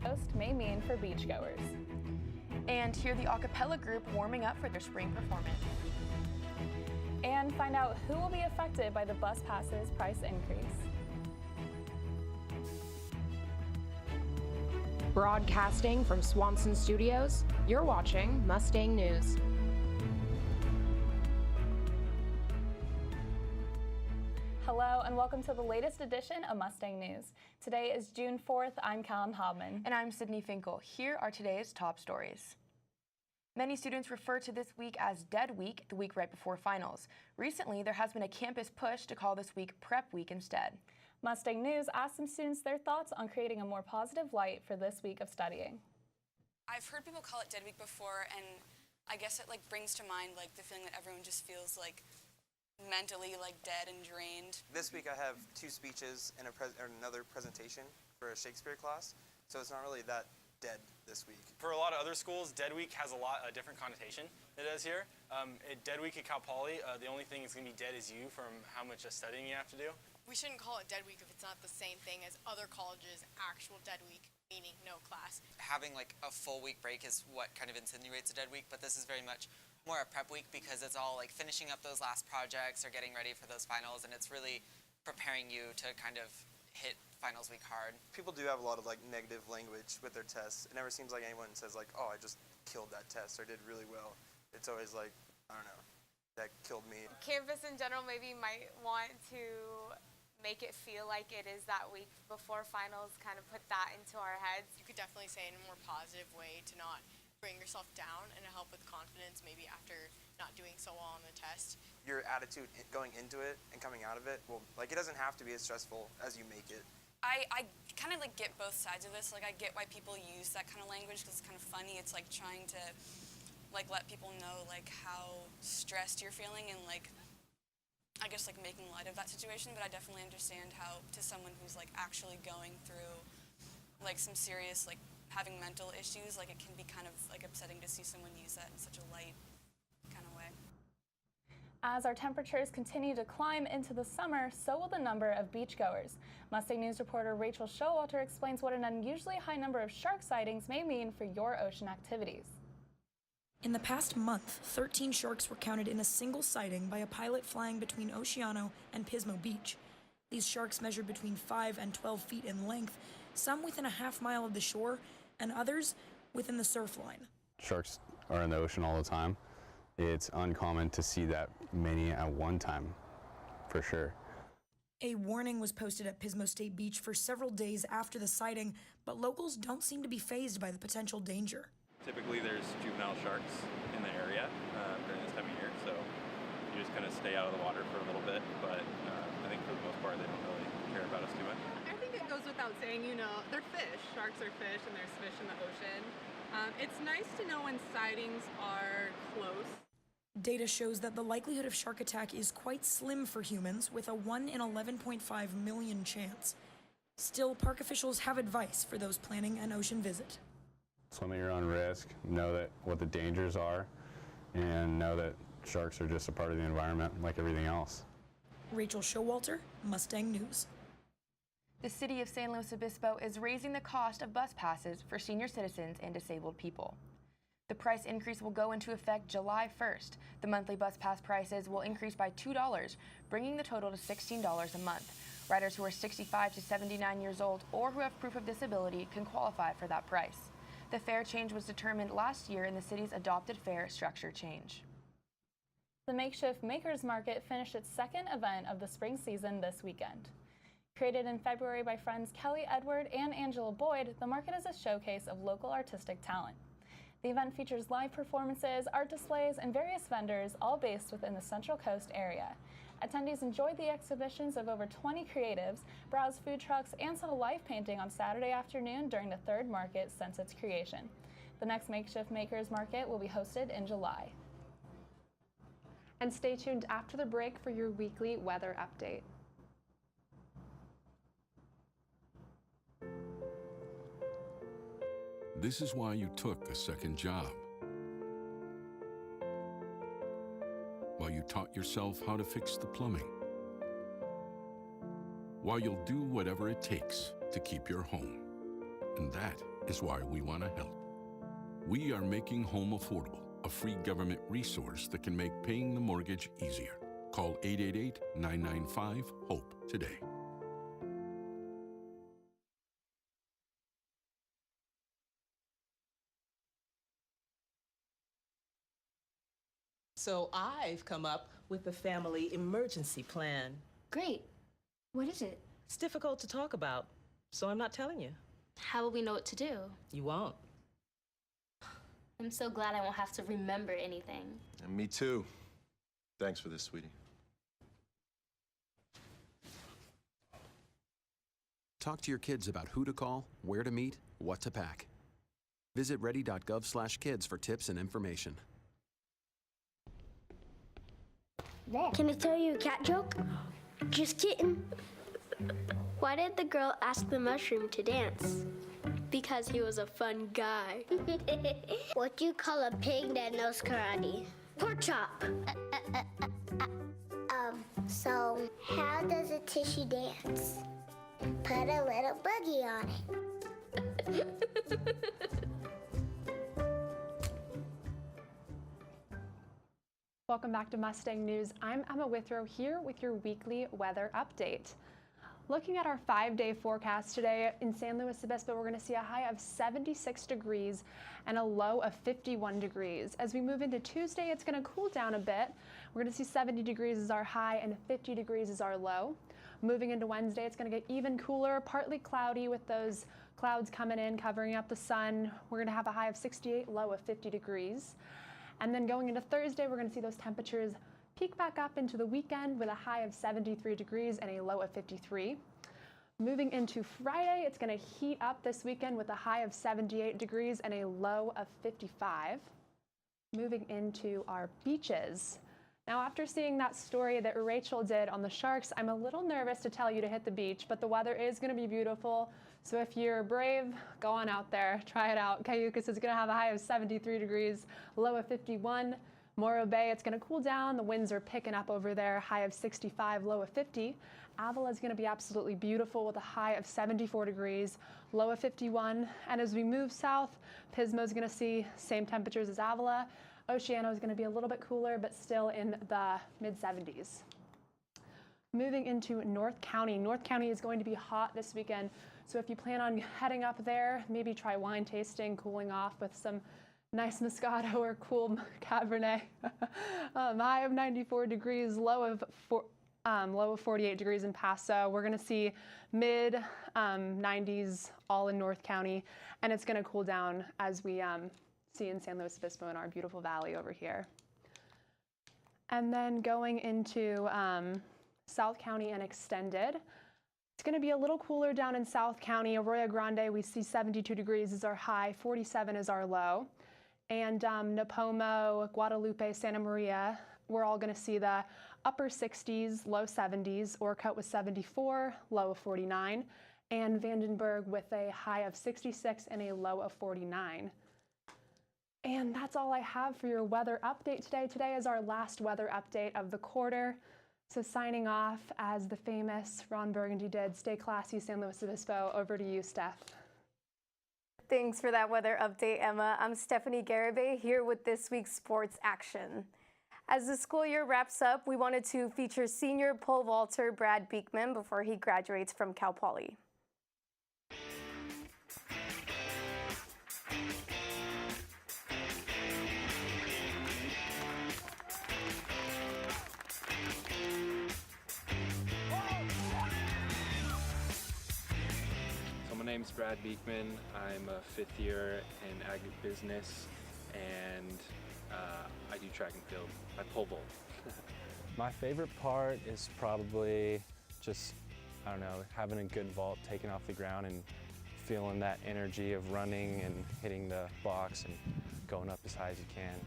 Coast may mean for beachgoers. And hear the a cappella group warming up for their spring performance. And find out who will be affected by the bus passes price increase. Broadcasting from Swanson Studios, you're watching Mustang News. Hello and welcome to the latest edition of Mustang News. Today is June 4th. I'm Callan Hobman. And I'm Sydney Finkel. Here are today's top stories. Many students refer to this week as Dead Week, the week right before finals. Recently, there has been a campus push to call this week Prep Week instead. Mustang News asked some students their thoughts on creating a more positive light for this week of studying. I've heard people call it Dead Week before, and I guess it brings to mind the feeling that everyone just feels mentally dead and drained. This week I have 2 speeches and another presentation for a Shakespeare class, so it's not really that dead this week. For a lot of other schools, Dead Week has a different connotation than it does here. Dead Week at Cal Poly, the only thing that's going to be dead is you from how much studying you have to do. We shouldn't call it Dead Week if it's not the same thing as other colleges' actual Dead Week, meaning no class. Having a full week break is what kind of insinuates a dead week, but this is very much more a prep week because it's all finishing up those last projects or getting ready for those finals, and it's really preparing you to kind of hit finals week hard. People do have a lot of negative language with their tests. It never seems like anyone says oh, I just killed that test or did really well. It's always I don't know, that killed me. Campus in general maybe might want to make it feel like it is that week before finals, kind of put that into our heads. You could definitely say in a more positive way to not bring yourself down and to help with confidence maybe after not doing so well on the test. Your attitude going into it and coming out of it, well, it doesn't have to be as stressful as you make it. I kind of get both sides of this. I get why people use that kind of language because it's kind of funny. It's trying to let people know how stressed you're feeling and I guess making light of that situation. But I definitely understand how to someone who's actually going through some serious having mental issues, it can be kind of upsetting to see someone use that in such a light kind of way. As our temperatures continue to climb into the summer, so will the number of beachgoers. Mustang News reporter Rachel Showalter explains what an unusually high number of shark sightings may mean for your ocean activities. In the past month, 13 sharks were counted in a single sighting by a pilot flying between Oceano and Pismo Beach. These sharks measured between 5 and 12 feet in length, some within a half-mile of the shore, and others within the surf line. Sharks are in the ocean all the time. It's uncommon to see that many at one time, for sure. A warning was posted at Pismo State Beach for several days after the sighting, but locals don't seem to be fazed by the potential danger. Typically there's juvenile sharks in the area during this time of year, so you just kind of stay out of the water for a little bit, but I think for the most part they don't really care about us too much. I think it goes without saying, they're fish. Sharks are fish and there's fish in the ocean. It's nice to know when sightings are close. Data shows that the likelihood of shark attack is quite slim for humans, with a 1 in 11.5 million chance. Still, park officials have advice for those planning an ocean visit. Swim at your own risk, know what the dangers are, and know that sharks are just a part of the environment like everything else. Rachel Showalter, Mustang News. The city of San Luis Obispo is raising the cost of bus passes for senior citizens and disabled people. The price increase will go into effect July 1st. The monthly bus pass prices will increase by $2, bringing the total to $16 a month. Riders who are 65 to 79 years old or who have proof of disability can qualify for that price. The fare change was determined last year in the city's adopted fare structure change. The Makeshift Makers Market finished its second event of the spring season this weekend. Created in February by friends Kelly Edward and Angela Boyd, the market is a showcase of local artistic talent. The event features live performances, art displays, and various vendors, all based within the Central Coast area. Attendees enjoyed the exhibitions of over 20 creatives, browsed food trucks, and saw live painting on Saturday afternoon during the third market since its creation. The next Makeshift Makers Market will be hosted in July. And stay tuned after the break for your weekly weather update. This is why you took a second job. While you taught yourself how to fix the plumbing. While you'll do whatever it takes to keep your home. And that is why we want to help. We are making home affordable, a free government resource that can make paying the mortgage easier. Call 888-995-HOPE today. So I've come up with a family emergency plan. Great. What is it? It's difficult to talk about, so I'm not telling you. How will we know what to do? You won't. I'm so glad I won't have to remember anything. And me too. Thanks for this, sweetie. Talk to your kids about who to call, where to meet, what to pack. Visit ready.gov/kids for tips and information. Can I tell you a cat joke? Just kidding. Why did the girl ask the mushroom to dance? Because he was a fun guy. What do you call a pig that knows karate? Pork chop. So how does a tissue dance? Put a little boogie on it. Welcome back to Mustang News. I'm Emma Withrow here with your weekly weather update. Looking at our 5-day forecast today in San Luis Obispo, we're going to see a high of 76 degrees and a low of 51 degrees. As we move into Tuesday, it's going to cool down a bit. We're going to see 70 degrees as our high and 50 degrees as our low. Moving into Wednesday, it's going to get even cooler, partly cloudy with those clouds coming in, covering up the sun. We're going to have a high of 68, low of 50 degrees. And then going into Thursday, we're going to see those temperatures peak back up into the weekend with a high of 73 degrees and a low of 53. Moving into Friday, it's going to heat up this weekend with a high of 78 degrees and a low of 55. Moving into our beaches. Now, after seeing that story that Rachel did on the sharks, I'm a little nervous to tell you to hit the beach, but the weather is going to be beautiful. So if you're brave, go on out there, try it out. Cayucos is going to have a high of 73 degrees, low of 51. Morro Bay, it's going to cool down. The winds are picking up over there, high of 65, low of 50. Avila is going to be absolutely beautiful with a high of 74 degrees, low of 51. And as we move south, Pismo is going to see same temperatures as Avila. Oceano is going to be a little bit cooler, but still in the mid-70s. Moving into North County. North County is going to be hot this weekend. So if you plan on heading up there, maybe try wine tasting, cooling off with some nice Moscato or cool Cabernet. High of 94 degrees, low of 48 degrees in Paso. We're going to see mid 90s all in North County, and it's going to cool down as we see in San Luis Obispo in our beautiful valley over here. And then going into South County and extended. It's going to be a little cooler down in South County. Arroyo Grande, we see 72 degrees is our high, 47 is our low. And Napomo, Guadalupe, Santa Maria, we're all going to see the upper 60s, low 70s. Orcutt with 74, low of 49. And Vandenberg with a high of 66 and a low of 49. And that's all I have for your weather update today. Today is our last weather update of the quarter. So signing off, as the famous Ron Burgundy did, stay classy, San Luis Obispo. Over to you, Steph. Thanks for that weather update, Emma. I'm Stephanie Garibay here with this week's sports action. As the school year wraps up, we wanted to feature senior pole vaulter Brad Beekman before he graduates from Cal Poly. My name's Brad Beekman. I'm a fifth year in agribusiness, and I do track and field. I pole vault. My favorite part is probably just, I don't know, having a good vault, taking off the ground and feeling that energy of running and hitting the box and going up as high as you can.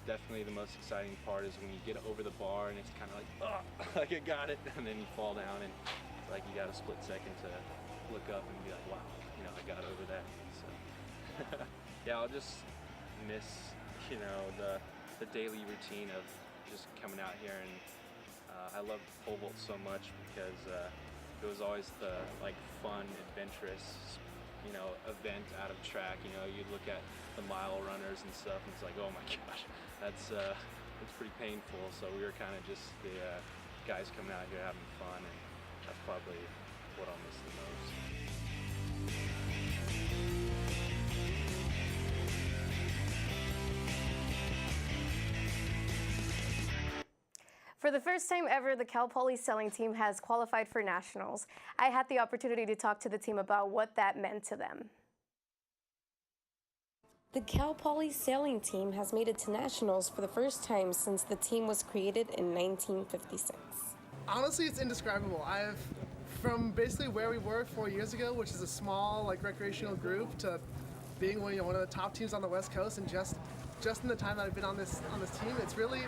Definitely the most exciting part is when you get over the bar and it's kind of like, oh, like I got it, and then you fall down and it's like you got a split second to look up and be like, wow, you know, I got over that. So yeah, I'll just miss, you know, the daily routine of just coming out here, and I love pole vault so much because it was always the like fun, adventurous, you know, event out of track. You know, you look at the mile runners and stuff, and it's like, oh my gosh, that's pretty painful. So we were kind of just the guys coming out here having fun, and that's probably what I'll miss the most. For the first time ever, the Cal Poly sailing team has qualified for nationals. I had the opportunity to talk to the team about what that meant to them. The Cal Poly sailing team has made it to nationals for the first time since the team was created in 1956. Honestly, it's indescribable. From basically where we were 4 years ago, which is a small recreational group, to being one of the top teams on the West Coast, and just in the time that I've been on this team, it's really,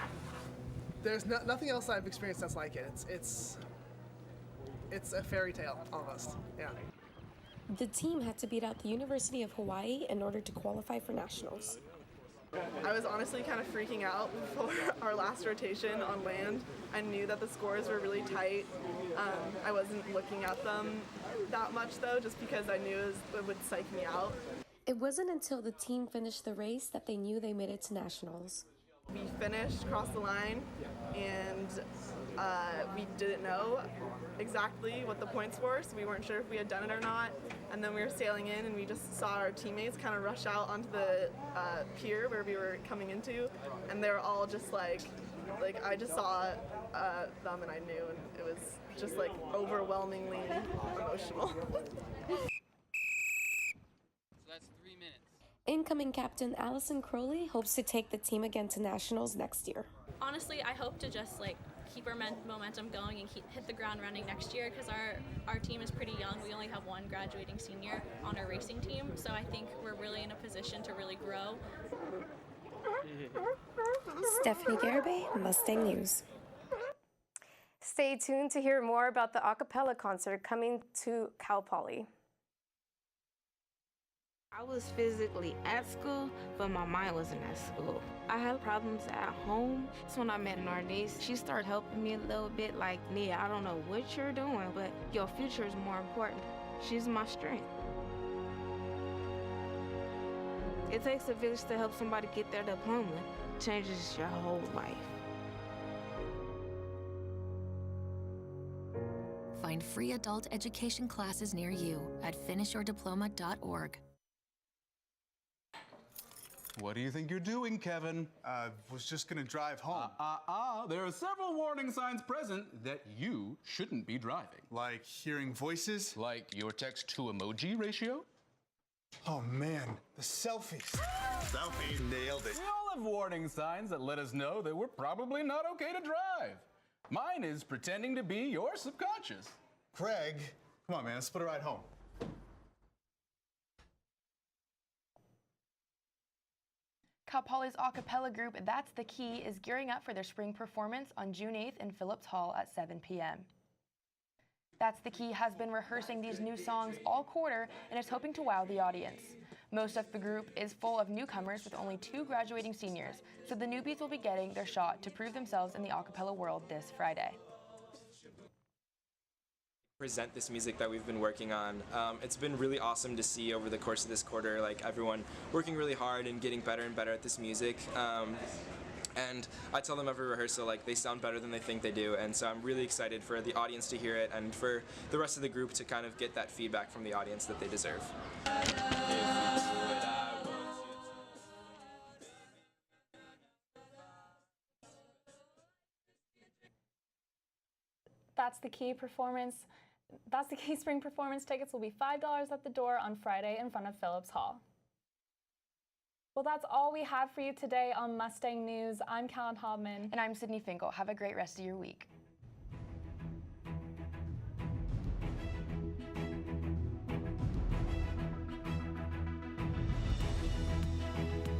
there's nothing else I've experienced that's like it. It's a fairy tale almost. Yeah. The team had to beat out the University of Hawaii in order to qualify for nationals. I was honestly kind of freaking out before our last rotation on land. I knew that the scores were really tight. I wasn't looking at them that much though, just because I knew it would psych me out. It wasn't until the team finished the race that they knew they made it to nationals. We finished, crossed the line, and we didn't know exactly what the points were, so we weren't sure if we had done it or not. And then we were sailing in, and we just saw our teammates kind of rush out onto the pier where we were coming into, and they were all just like I just saw them and I knew, and it was just overwhelmingly emotional. Incoming captain Allison Crowley hopes to take the team again to nationals next year. Honestly, I hope to just keep our momentum going and hit the ground running next year, because our team is pretty young. We only have one graduating senior on our racing team, so I think we're really in a position to really grow. Stephanie Garibay, Mustang News. Stay tuned to hear more about the a cappella concert coming to Cal Poly. I was physically at school, but my mind wasn't at school. I had problems at home. That's when I met Narnese. She started helping me a little bit, like, Nia, I don't know what you're doing, but your future is more important. She's my strength. It takes a village to help somebody get their diploma. It changes your whole life. Find free adult education classes near you at finishyourdiploma.org. What do you think you're doing, Kevin? Was just gonna drive home. There are several warning signs present that you shouldn't be driving. Like hearing voices? Like your text-to-emoji ratio? Oh man, the selfies. Selfies. Nailed it. We all have warning signs that let us know that we're probably not okay to drive. Mine is pretending to be your subconscious. Craig, come on man, let's split a ride home. Cal Poly's a cappella group, That's the Key, is gearing up for their spring performance on June 8th in Phillips Hall at 7 p.m. That's the Key has been rehearsing these new songs all quarter and is hoping to wow the audience. Most of the group is full of newcomers with only 2 graduating seniors, so the newbies will be getting their shot to prove themselves in the a cappella world this Friday. Present this music that we've been working on. It's been really awesome to see over the course of this quarter, everyone working really hard and getting better and better at this music. And I tell them every rehearsal, they sound better than they think they do, and so I'm really excited for the audience to hear it and for the rest of the group to kind of get that feedback from the audience that they deserve. That's the Key spring performance tickets will be $5 at the door on Friday in front of Phillips Hall. Well, that's all we have for you today on Mustang News. I'm Callan Hobman. And I'm Sydney Finkel. Have a great rest of your week.